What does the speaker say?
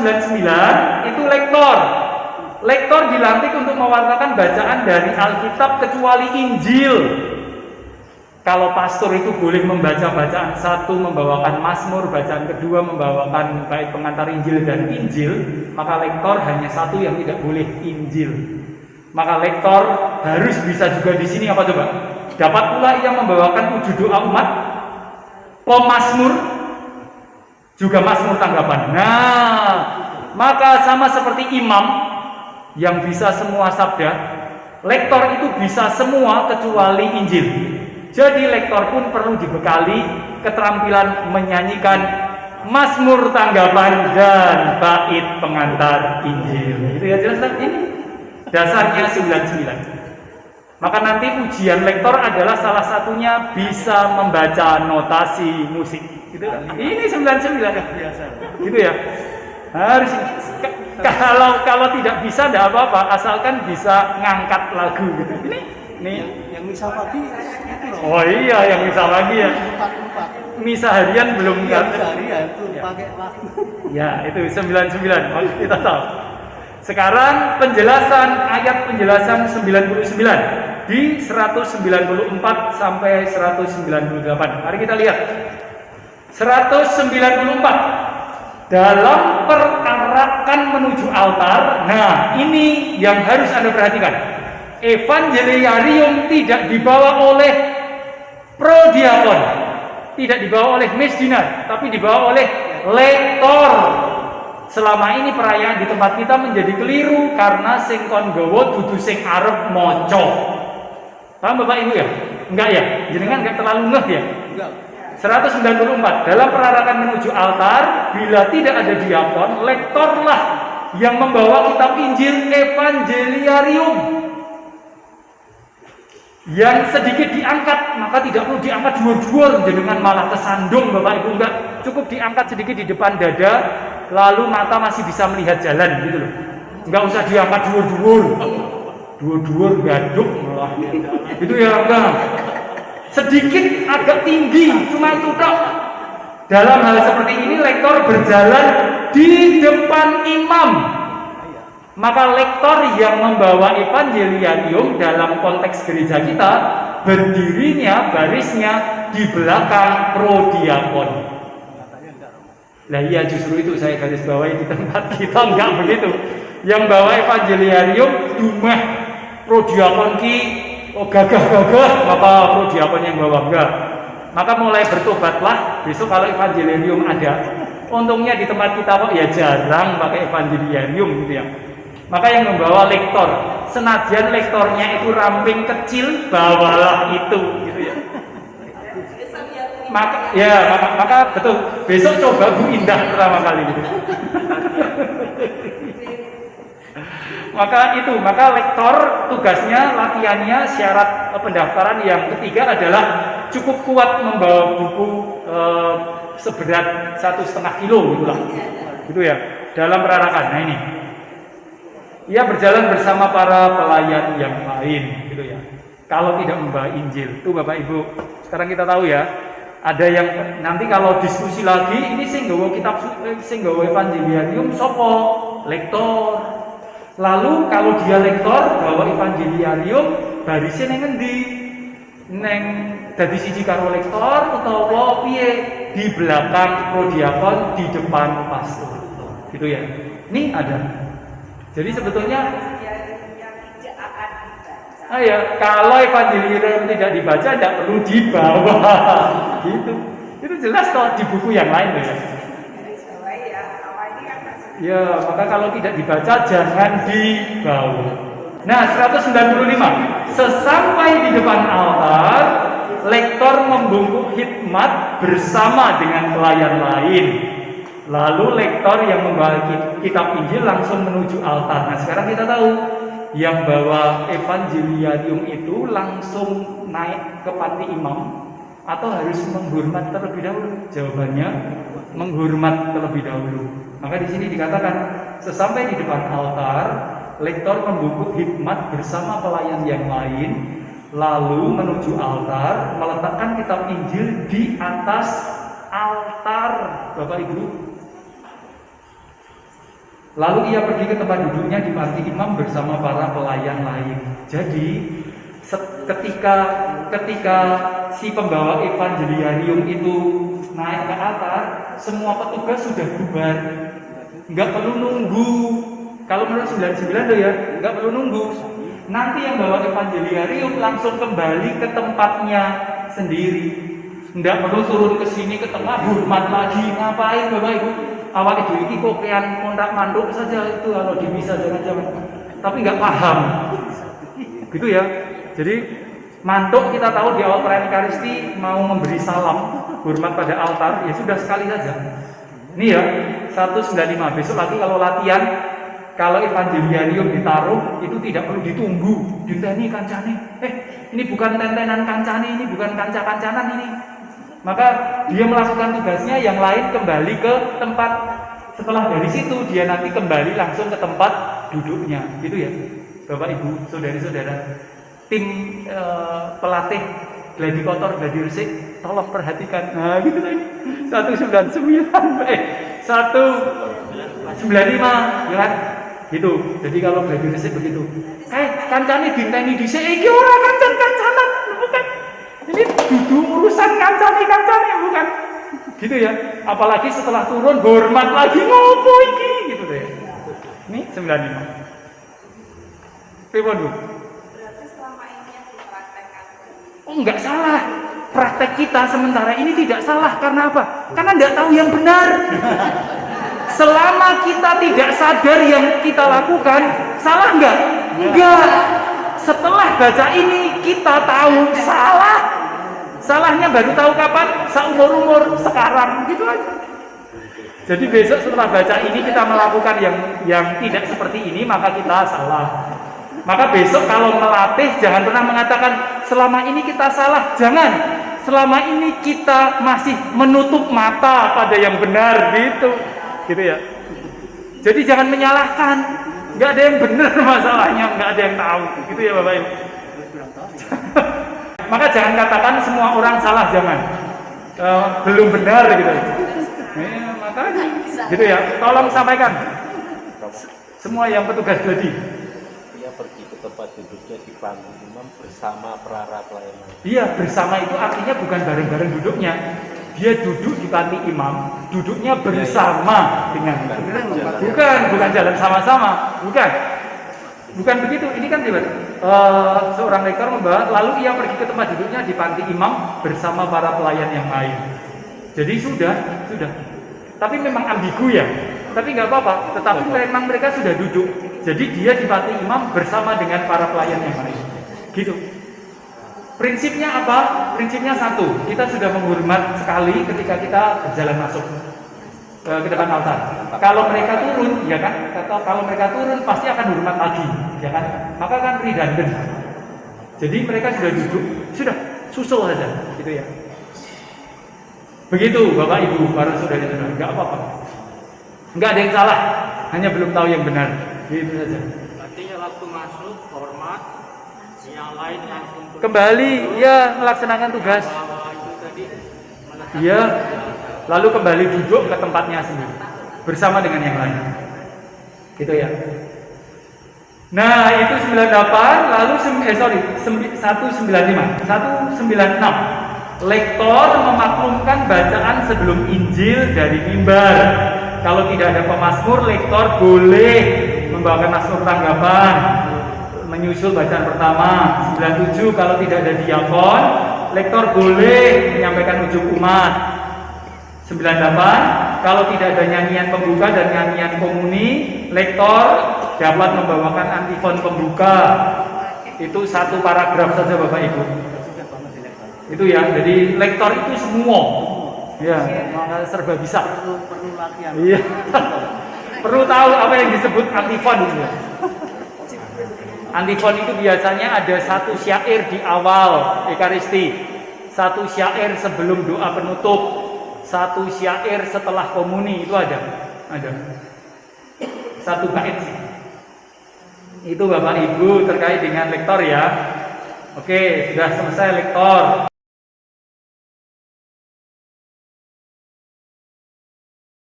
199 itu lektor. Lektor dilantik untuk mewartakan bacaan dari Alkitab kecuali Injil. Kalau pastor itu boleh membaca bacaan satu, membawakan Mazmur, bacaan kedua membawakan bait pengantar Injil dan Injil, maka lektor hanya satu yang tidak boleh, Injil. Maka lektor harus bisa juga di sini apa coba? Dapat pula ia membawakan wujud doa umat, pemazmur, juga mazmur tanggapan. Nah, maka sama seperti imam yang bisa semua sabda, lektor itu bisa semua kecuali Injil. Jadi lektor pun perlu dibekali keterampilan menyanyikan mazmur tanggapan dan bait pengantar Injil. Itu ya jelas kan? Ini dasarnya 99. Maka nanti ujian lektor adalah salah satunya bisa membaca notasi musik. Gitu kan? Ini 99 biasa. Gitu ya. Harus kalau tidak bisa tidak apa-apa, asalkan bisa ngangkat lagu gitu. Ini yang misa pagi itu loh. Oh iya, yang misa pagi ya. Misa harian belum Misa harian itu ya. pakai lagu. Ya, itu 99 kita tahu. Sekarang ayat penjelasan 99 di 194 sampai 198. Mari kita lihat. 194 dalam perarakan menuju altar. Nah, ini yang harus Anda perhatikan. Evangeliarium tidak dibawa oleh prodiakon, tidak dibawa oleh mesdinar, tapi dibawa oleh lektor. Selama ini perayaan di tempat kita menjadi keliru karena sing kon gowo dudu sing arep maca. Paham Bapak Ibu ya? Enggak ya? Jenengan enggak terlalu ngeh ya? Enggak. 194 dalam perarakan menuju altar, bila tidak ada diakon, lektorlah yang membawa kitab Injil Evangeliarium. Yang sedikit diangkat, maka tidak perlu diangkat dhuwur-dhuwur jenengan malah kesandung Bapak Ibu, enggak, cukup diangkat sedikit di depan dada, lalu mata masih bisa melihat jalan gitu loh. Enggak usah diangkat dhuwur-dhuwur gaduk malah. Itu ya enggak. Sedikit agak tinggi, cuma itu tok. Dalam hal seperti ini lektor berjalan di depan imam. Maka lektor yang membawa evangeliarium dalam konteks gereja kita berdirinya, barisnya di belakang prodiakon. Lah iya, justru itu saya garis bawahi di tempat kita enggak begitu. Yang bawa evangeliarium dumeh prodiakon ki gagah-gagah, maka prodiakon yang bawa enggak. Maka mulai bertobatlah besok kalau evangeliarium ada. Untungnya di tempat kita kok ya jarang pakai evangeliarium gitu ya. Maka yang membawa lektor, senajan lektornya itu ramping kecil, bawalah itu, gitu ya. Maka betul. Besok coba Bu Indah pertama kali gitu. Maka lektor tugasnya, latihannya, syarat pendaftaran yang ketiga adalah cukup kuat membawa buku seberat 1,5 kilo gitulah, gitu ya, dalam perarakan. Nah ini. Ia berjalan bersama para pelayan yang lain, gitu ya. Kalau tidak membawa Injil, tuh Bapak Ibu. Sekarang kita tahu ya, ada yang nanti kalau diskusi lagi, ini sing nggawa kitab, sing nggawa evangeliarium sopo? Lektor. Lalu kalau dia lektor bawa evangeliarium, barisnya neng ngendi? Neng dadi siji karo lektor utawa piye? Di belakang prodiakon, di depan pastor. Gitu ya. Ini ada. Jadi sebetulnya kalau evangeliarium tidak dibaca tidak perlu dibawa. Gitu. Itu jelas toh di buku yang lain ya. Ya, maka kalau tidak dibaca jangan dibawa. Nah, 195. Sesampai di depan altar, lektor membungkuk hikmat bersama dengan pelayan lain. Lalu lektor yang membawa kitab Injil langsung menuju altar. Nah, sekarang kita tahu yang bawa evangeliarium itu langsung naik ke panti imam atau harus menghormat terlebih dahulu? Jawabannya menghormat terlebih dahulu. Maka di sini dikatakan sesampai di depan altar, lektor membungkuk hikmat bersama pelayan yang lain, lalu menuju altar, meletakkan kitab Injil di atas altar. Bapak Ibu, Lalu ia pergi ke tempat duduknya di panti imam bersama para pelayan lain. Jadi ketika si pembawa evangeliarium itu naik ke altar, semua petugas sudah bubar, nggak perlu nunggu. Kalau menurut 99 loh ya, nggak perlu nunggu. Nanti yang bawa evangeliarium langsung kembali ke tempatnya sendiri, nggak perlu turun ke sini ke tengah hormat lagi. Ngapain Bapak Ibu? Awak ibu ini kok kayak kontak manduk saja itu kalau di misa jangan-jangan, tapi nggak paham, gitu ya. Jadi manduk kita tahu di awal perayaan Ekaristi mau memberi salam hormat pada altar, ya sudah sekali saja. Ini ya 195. Besok lagi kalau latihan, kalau evangeliarium ditaruh itu tidak perlu ditunggu. Dinteni kancane. Ini bukan tentenan kancane, ini bukan kanca-kancanan ini. Maka dia melakukan tugasnya, yang lain kembali ke tempat. Setelah dari situ dia nanti kembali langsung ke tempat duduknya, gitu ya. Bapak Ibu, saudari-saudara, tim pelatih gladi kotor, gladi resik, tolong perhatikan. Nah, gitu tadi. 199 195 ya kan? Gitu. Jadi kalau gladi resik begitu. Kancane dinteni dhisik iki ora kancan-kancanan, bukan. Ini duduk urusan kancane bukan. Gitu ya. Apalagi setelah turun hormat lagi ngopo iki gitu deh. Ini 95. Pripun, Bu? Berarti selama ini yang dipraktekkan. Oh, enggak salah. Praktek kita sementara ini tidak salah. Karena apa? Karena enggak tahu yang benar. Selama kita tidak sadar yang kita lakukan, salah enggak? Enggak. Setelah baca ini kita tahu salah. Salahnya baru tahu kapan? Seumur-umur sekarang, gitu aja. Jadi besok setelah baca ini kita melakukan yang tidak seperti ini, maka kita salah. Maka besok kalau melatih jangan pernah mengatakan selama ini kita salah, jangan. Selama ini kita masih menutup mata pada yang benar, gitu ya. Jadi jangan menyalahkan, nggak ada yang benar masalahnya, nggak ada yang tahu, gitu ya Bapak Ibu. Maka jangan katakan semua orang salah, jangan. Belum benar gitu. Makanya, gitu ya. Tolong sampaikan. Semua yang petugas gladi. Dia pergi ke tempat duduknya di panggung imam bersama para pelayan lain. Iya, bersama itu artinya bukan bareng-bareng duduknya. Dia duduk di panti imam, duduknya bersama dengan. Bukan jalan sama-sama, bukan begitu. Ini kan seorang rektor membawa, lalu ia pergi ke tempat duduknya di panti imam bersama para pelayan yang lain. Jadi sudah. Tapi memang ambigu ya. Tapi nggak apa-apa. Tetapi memang mereka sudah duduk. Jadi dia di panti imam bersama dengan para pelayan yang lain. Gitu. Prinsipnya apa? Prinsipnya satu. Kita sudah menghormat sekali ketika kita berjalan masuk ke depan altar. Kalau mereka turun, ya kan? Kalau mereka turun pasti akan hormat lagi, ya kan? Maka kan redundant. Jadi mereka sudah duduk, sudah susul saja, gitu ya. Begitu Bapak Ibu, para saudara-saudara, nggak apa-apa. Nggak ada yang salah, hanya belum tahu yang benar. Gitu saja. Artinya waktu masuk hormat, yang lain langsung Kembali, ya melaksanakan tugas. bahwa itu tadi meletakkan Iya. Lalu kembali duduk ke tempatnya sendiri bersama dengan yang lain. Gitu ya. Nah, itu 98, lalu 195. 196. Lektor memaklumkan bacaan sebelum Injil dari mimbar. Kalau tidak ada pemazmur, lektor boleh membawakan mazmur tanggapan, menyusul bacaan pertama. 97, kalau tidak ada diakon, lektor boleh menyampaikan ujung umat. 98, kalau tidak ada nyanyian pembuka dan nyanyian komuni, lektor dapat membawakan antifon pembuka. Itu satu paragraf saja Bapak Ibu. Itu ya, jadi lektor itu semua. Ya, maka serba bisa. Perlu latihan. Iya. Perlu tahu apa yang disebut antifon itu. Antifon itu biasanya ada satu syair di awal Ekaristi, satu syair sebelum doa penutup, satu syair setelah komuni, itu ada. Satu bait. Itu Bapak Ibu terkait dengan lektor ya. Oke, sudah selesai lektor.